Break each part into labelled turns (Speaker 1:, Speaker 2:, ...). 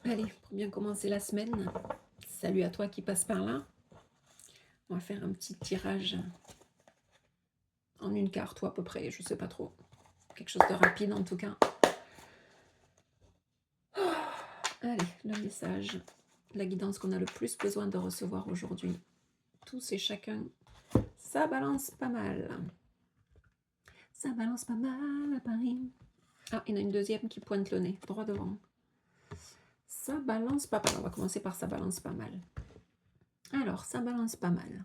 Speaker 1: Allez, pour bien commencer la semaine, salut à toi qui passe par là. On va faire un petit tirage en une carte ou à peu près, je sais pas trop. Quelque chose de rapide en tout cas. Allez, le message, la guidance qu'on a le plus besoin de recevoir aujourd'hui. Tous et chacun, ça balance pas mal. Ça balance pas mal à Paris. Ah, il y en a une deuxième qui pointe le nez, droit devant. Ça balance pas mal. On va commencer par ça balance pas mal. Alors, ça balance pas mal.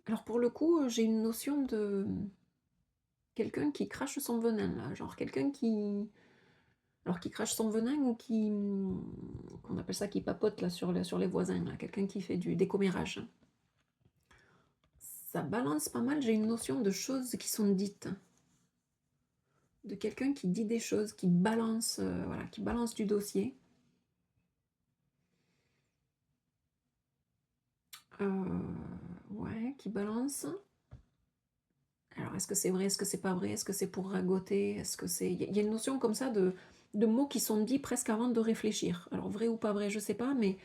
Speaker 1: Alors pour le coup, j'ai une notion de quelqu'un qui crache son venin, là, genre quelqu'un qui... Alors qui crache son venin ou qui... qu'on appelle ça, qui papote là sur les voisins, là, quelqu'un qui fait du décommérage. Ça balance pas mal, j'ai une notion de choses qui sont dites. De quelqu'un qui dit des choses, qui balance, voilà, qui balance du dossier. Ouais, qui balance. Alors, est-ce que c'est vrai, est-ce que c'est pas vrai, est-ce que c'est pour ragoter, est-ce que c'est... Il y a une notion comme ça de mots qui sont dits presque avant de réfléchir. Alors, vrai ou pas vrai, je sais pas, mais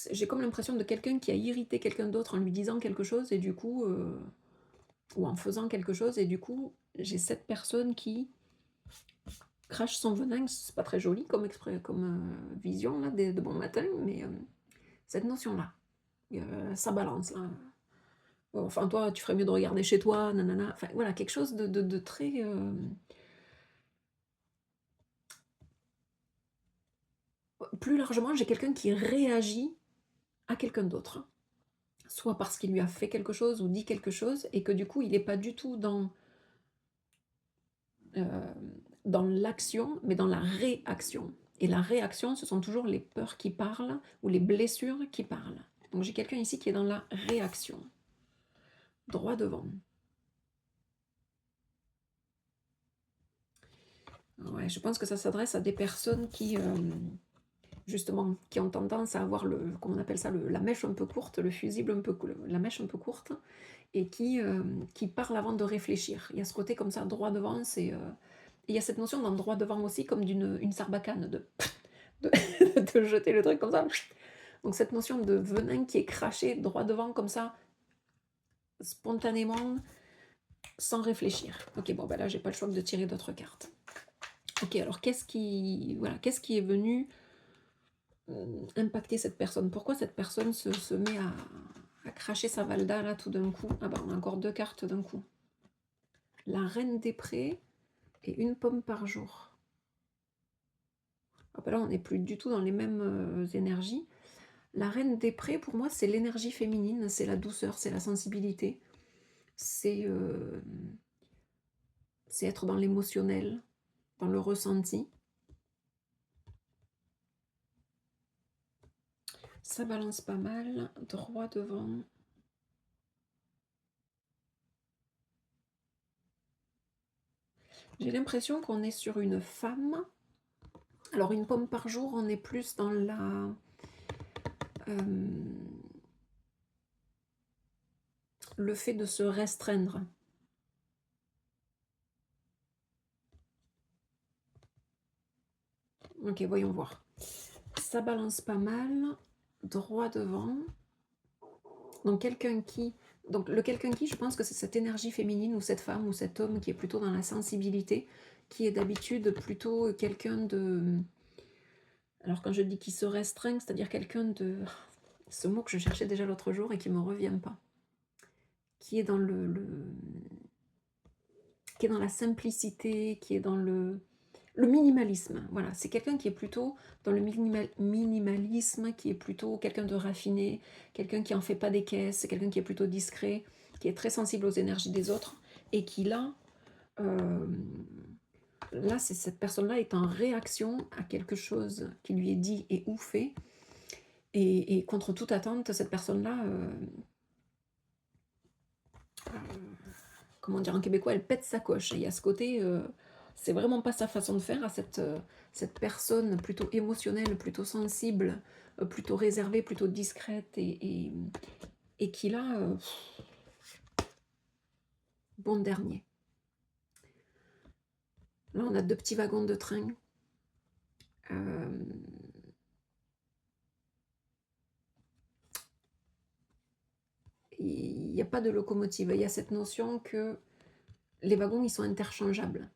Speaker 1: j'ai comme l'impression de quelqu'un qui a irrité quelqu'un d'autre en lui disant quelque chose, et du coup... ou en faisant quelque chose, et du coup, j'ai cette personne qui crache son venin. C'est pas très joli comme, vision, là, de bon matin, mais cette notion-là, ça balance, là. Bon, enfin, toi, tu ferais mieux de regarder chez toi, nanana. Enfin, voilà, quelque chose de très... Plus largement, j'ai quelqu'un qui réagit à quelqu'un d'autre. Soit parce qu'il lui a fait quelque chose ou dit quelque chose, et que du coup, il n'est pas du tout euh, dans l'action, mais dans la réaction. Et la réaction, ce sont toujours les peurs qui parlent ou les blessures qui parlent. Donc j'ai quelqu'un ici qui est dans la réaction. Droit devant. Ouais, je pense que ça s'adresse à des personnes qui, justement, qui ont tendance à avoir comment on appelle ça, la mèche un peu courte, le fusible un peu, la mèche un peu courte, et qui parlent avant de réfléchir. Il y a ce côté comme ça, droit devant, c'est... et il y a cette notion d'un droit devant aussi, comme une sarbacane, de, de jeter le truc comme ça. Donc cette notion de venin qui est craché droit devant comme ça, spontanément, sans réfléchir. Ok, bon, ben là, j'ai pas le choix de tirer d'autres cartes. Ok, alors qu'est-ce qui est venu impacter cette personne? Pourquoi cette personne se met à cracher sa valda là tout d'un coup? Ah bah on a encore deux cartes d'un coup. La reine des prés et une pomme par jour. Ah bah là on n'est plus du tout dans les mêmes énergies. La reine des prés, pour moi, c'est l'énergie féminine, c'est la douceur, c'est la sensibilité, c'est être dans l'émotionnel, dans le ressenti. Ça balance pas mal, droit devant. J'ai l'impression qu'on est sur une femme. Alors une pomme par jour, on est plus dans le fait de se restreindre. Ok, voyons voir. Ça balance pas mal, droit devant. Donc quelqu'un qui, je pense que c'est cette énergie féminine ou cette femme ou cet homme qui est plutôt dans la sensibilité, qui est d'habitude plutôt quelqu'un de... Alors quand je dis qui se restreint, c'est-à-dire quelqu'un de... Ce mot que je cherchais déjà l'autre jour et qui ne me revient pas. Qui est dans qui est dans la simplicité, qui est dans le minimalisme. Voilà, c'est quelqu'un qui est plutôt dans le minimalisme, qui est plutôt quelqu'un de raffiné, quelqu'un qui en fait pas des caisses, quelqu'un qui est plutôt discret, qui est très sensible aux énergies des autres, et qui euh, là, cette personne-là est en réaction à quelque chose qui lui est dit et ou fait, et contre toute attente, cette personne-là, comment dire en québécois, elle pète sa coche. Et il y a ce côté, c'est vraiment pas sa façon de faire à cette personne plutôt émotionnelle, plutôt sensible, plutôt réservée, plutôt discrète, et qui là, bon dernier. Là, on a 2 petits wagons de train. Il n'y a pas de locomotive. Il y a cette notion que les wagons, ils sont interchangeables.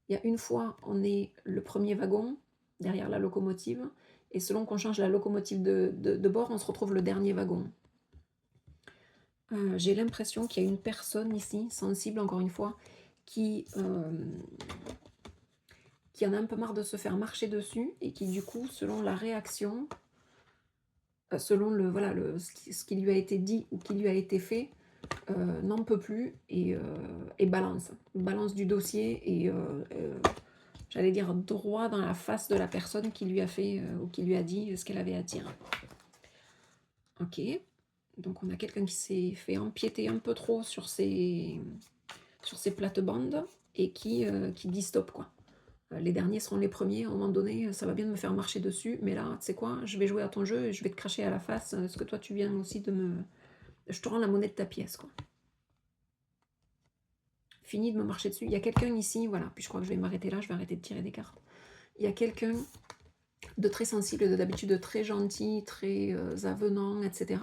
Speaker 1: Il y a une fois, on est le premier wagon, derrière la locomotive, et selon qu'on change la locomotive de bord, on se retrouve le dernier wagon. J'ai l'impression qu'il y a une personne ici, sensible encore une fois, qui en a un peu marre de se faire marcher dessus, et qui du coup, selon la réaction, selon voilà, ce qui lui a été dit ou qui lui a été fait, n'en peut plus et balance du dossier et j'allais dire droit dans la face de la personne qui lui a fait ou qui lui a dit ce qu'elle avait à dire. Ok, donc on a quelqu'un qui s'est fait empiéter un peu trop sur ses plates-bandes et qui dit stop, quoi. Les derniers seront les premiers, à un moment donné, ça va bien de me faire marcher dessus, mais là, tu sais quoi, je vais jouer à ton jeu et je vais te cracher à la face, ce que toi tu viens aussi de me... Je te rends la monnaie de ta pièce, quoi. Fini de me marcher dessus. Il y a quelqu'un ici, voilà, puis je crois que je vais m'arrêter là, je vais arrêter de tirer des cartes. Il y a quelqu'un de très sensible, d'habitude très gentil, très avenant, etc.,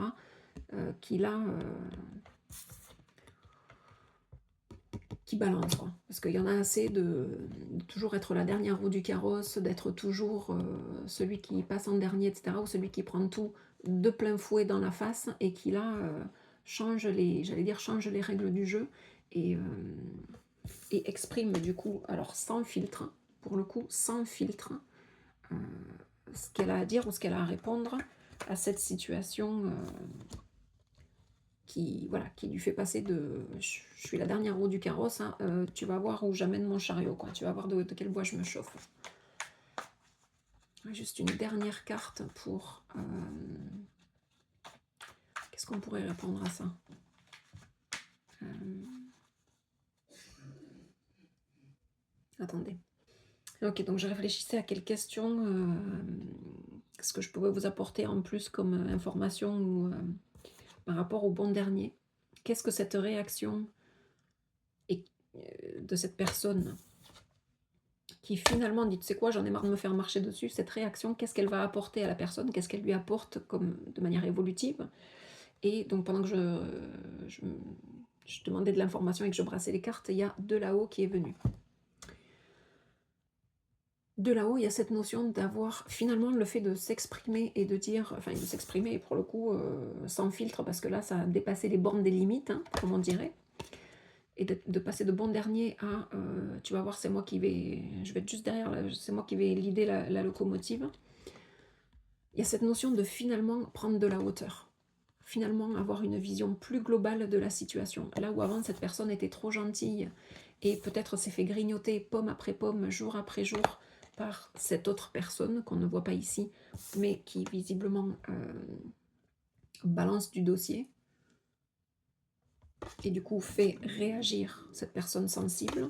Speaker 1: qui là, qui balance, quoi. Parce qu'il y en a assez de toujours être la dernière roue du carrosse, d'être toujours celui qui passe en dernier, etc., ou celui qui prend tout de plein fouet dans la face, et qui là change change les règles du jeu, et exprime du coup, alors sans filtre, pour le coup, sans filtre, ce qu'elle a à dire ou ce qu'elle a à répondre à cette situation qui lui fait passer de je suis la dernière roue du carrosse, hein, tu vas voir où j'amène mon chariot, quoi. Tu vas voir de quel bois je me chauffe. Juste une dernière carte pour... qu'est-ce qu'on pourrait répondre à ça? Attendez. Ok, donc je réfléchissais à quelle question ce que je pouvais vous apporter en plus comme information ou par rapport au bon dernier. Qu'est-ce que cette réaction de cette personne qui finalement dit, tu sais quoi, j'en ai marre de me faire marcher dessus, cette réaction, qu'est-ce qu'elle va apporter à la personne, qu'est-ce qu'elle lui apporte comme, de manière évolutive. Et donc pendant que je demandais de l'information et que je brassais les cartes, il y a de là-haut qui est venu. De là-haut, il y a cette notion d'avoir finalement le fait de s'exprimer et de dire, enfin de s'exprimer pour le coup sans filtre, parce que là ça a dépassé les bornes des limites, hein, comme on dirait, et de passer de bon dernier à tu vas voir, c'est moi qui vais, je vais être juste derrière, c'est moi qui vais leader la locomotive. Il y a cette notion de finalement prendre de la hauteur, finalement avoir une vision plus globale de la situation. Là où avant cette personne était trop gentille et peut-être s'est fait grignoter pomme après pomme, jour après jour, par cette autre personne qu'on ne voit pas ici, mais qui visiblement balance du dossier, et du coup fait réagir cette personne sensible.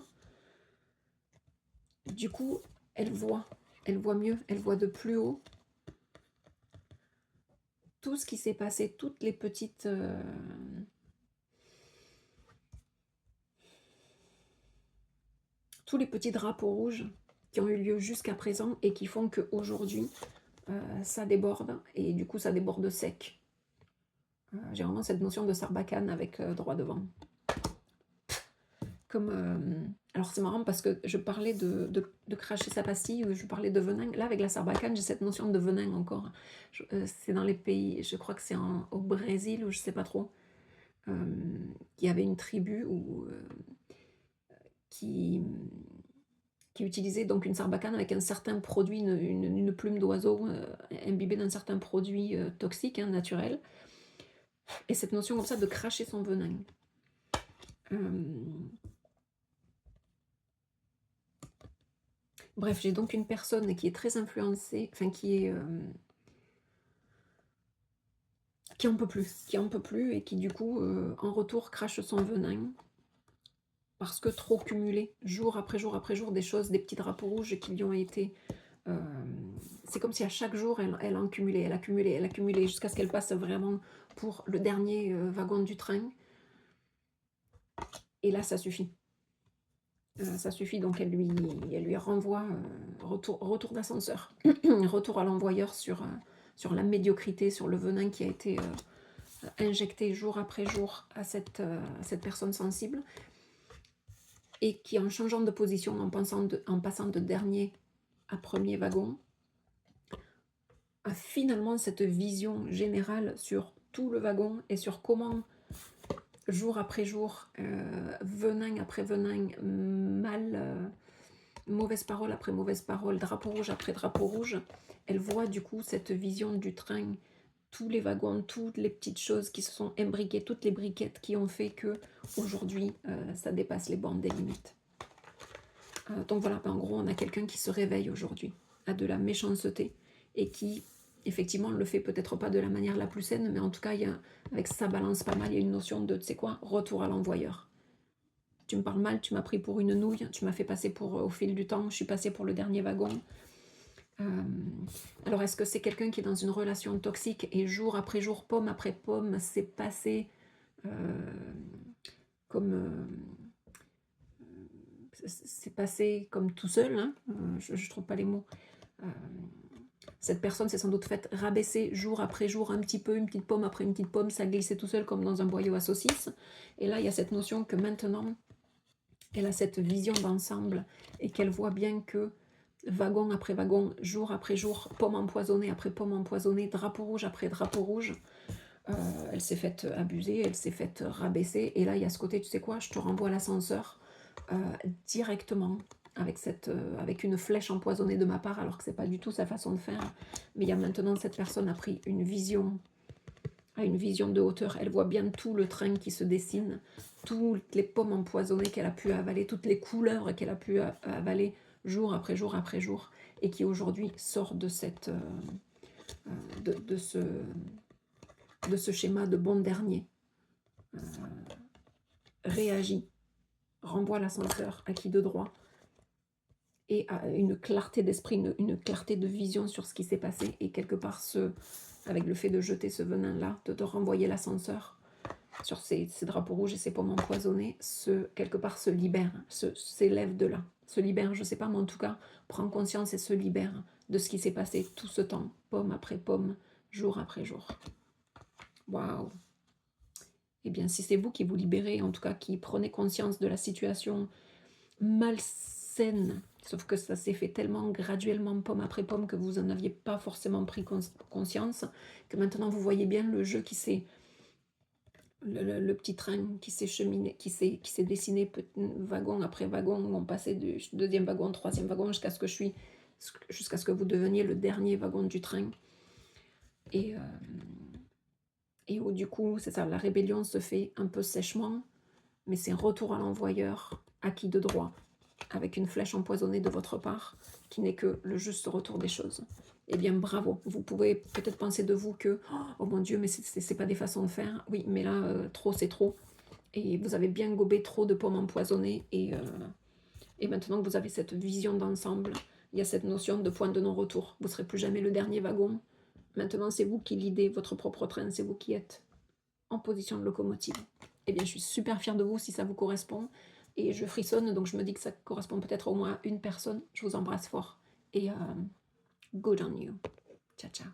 Speaker 1: Du coup, elle voit mieux, elle voit de plus haut tout ce qui s'est passé, toutes les petites... tous les petits drapeaux rouges qui ont eu lieu jusqu'à présent et qui font qu'aujourd'hui, ça déborde, et du coup ça déborde sec. J'ai vraiment cette notion de sarbacane avec droit devant. Comme, alors c'est marrant parce que je parlais de cracher sa pastille, je parlais de venin. Là avec la sarbacane, j'ai cette notion de venin encore. C'est dans les pays, je crois que c'est au Brésil, ou je sais pas trop, il y avait une tribu qui utilisait donc une sarbacane avec un certain produit, une plume d'oiseau imbibée d'un certain produit toxique, hein, naturel. Et cette notion comme ça de cracher son venin. Bref, j'ai donc une personne qui est très influencée, enfin qui en peut plus, et qui du coup, en retour, crache son venin, parce que trop cumulé, jour après jour après jour, des choses, des petits drapeaux rouges qui lui ont été... c'est comme si à chaque jour, elle en cumulait, elle accumulait, jusqu'à ce qu'elle passe vraiment pour le dernier wagon du train. Et là, ça suffit. Ça suffit donc elle lui renvoie, retour d'ascenseur. Retour à l'envoyeur sur la médiocrité, sur le venin qui a été, injecté jour après jour à cette personne sensible et qui, en changeant de position, en passant de dernier à premier wagon, a finalement cette vision générale sur tout le wagon et sur comment, jour après jour, venin après venin, mauvaise parole après mauvaise parole, drapeau rouge après drapeau rouge, elle voit du coup cette vision du train, tous les wagons, toutes les petites choses qui se sont imbriquées, toutes les briquettes qui ont fait que aujourd'hui ça dépasse les bornes des limites. Donc voilà, en gros, on a quelqu'un qui se réveille aujourd'hui à de la méchanceté et qui, effectivement, le fait peut-être pas de la manière la plus saine, mais en tout cas, avec ça balance pas mal, il y a une notion de, tu sais quoi, retour à l'envoyeur. Tu me parles mal, tu m'as pris pour une nouille, tu m'as fait passer pour, au fil du temps, je suis passée pour le dernier wagon. Alors, est-ce que c'est quelqu'un qui est dans une relation toxique et jour après jour, pomme après pomme, s'est passé comme... c'est passé comme tout seul, hein, je ne trouve pas les mots. Cette personne s'est sans doute faite rabaisser jour après jour un petit peu, une petite pomme après une petite pomme, ça glissait tout seul comme dans un boyau à saucisse. Et là, il y a cette notion que maintenant, elle a cette vision d'ensemble et qu'elle voit bien que wagon après wagon, jour après jour, pomme empoisonnée après pomme empoisonnée, drapeau rouge après drapeau rouge, elle s'est faite abuser, elle s'est faite rabaisser. Et là, il y a ce côté, tu sais quoi, je te renvoie à l'ascenseur directement avec une flèche empoisonnée de ma part, alors que c'est pas du tout sa façon de faire. Mais il y a maintenant, cette personne a pris une vision de hauteur. Elle voit bien tout le train qui se dessine, toutes les pommes empoisonnées qu'elle a pu avaler, toutes les couleuvres qu'elle a pu avaler jour après jour après jour, et qui aujourd'hui sort de ce schéma de bon dernier, réagit, renvoie l'ascenseur, acquis de droit, et a une clarté d'esprit, une clarté de vision sur ce qui s'est passé, et quelque part, avec le fait de jeter ce venin-là, de te renvoyer l'ascenseur sur ces drapeaux rouges et ces pommes empoisonnées, quelque part se libère, s'élève de là, se libère, je ne sais pas, mais en tout cas, prend conscience et se libère de ce qui s'est passé tout ce temps, pomme après pomme, jour après jour. Waouh! Eh bien, si c'est vous qui vous libérez, en tout cas qui prenez conscience de la situation malsaine, sauf que ça s'est fait tellement graduellement, pomme après pomme, que vous n'en aviez pas forcément pris conscience, que maintenant vous voyez bien le jeu qui s'est... Le petit train qui s'est cheminé, qui s'est dessiné wagon après wagon, on passait du deuxième wagon, troisième wagon, jusqu'à ce que vous deveniez le dernier wagon du train. Et où du coup, c'est ça, la rébellion se fait un peu sèchement, mais c'est un retour à l'envoyeur, acquis de droit, avec une flèche empoisonnée de votre part, qui n'est que le juste retour des choses. Eh bien, bravo. Vous pouvez peut-être penser de vous que « Oh mon Dieu, mais c'est pas des façons de faire. » Oui, mais là, trop, c'est trop. Et vous avez bien gobé trop de pommes empoisonnées. Et maintenant que vous avez cette vision d'ensemble, il y a cette notion de point de non-retour. Vous ne serez plus jamais le dernier wagon. Maintenant, c'est vous qui lidez votre propre train. C'est vous qui êtes en position de locomotive. Eh bien, je suis super fière de vous si ça vous correspond. Et je frissonne, donc je me dis que ça correspond peut-être au moins à une personne. Je vous embrasse fort. Et good on you. Ciao, ciao.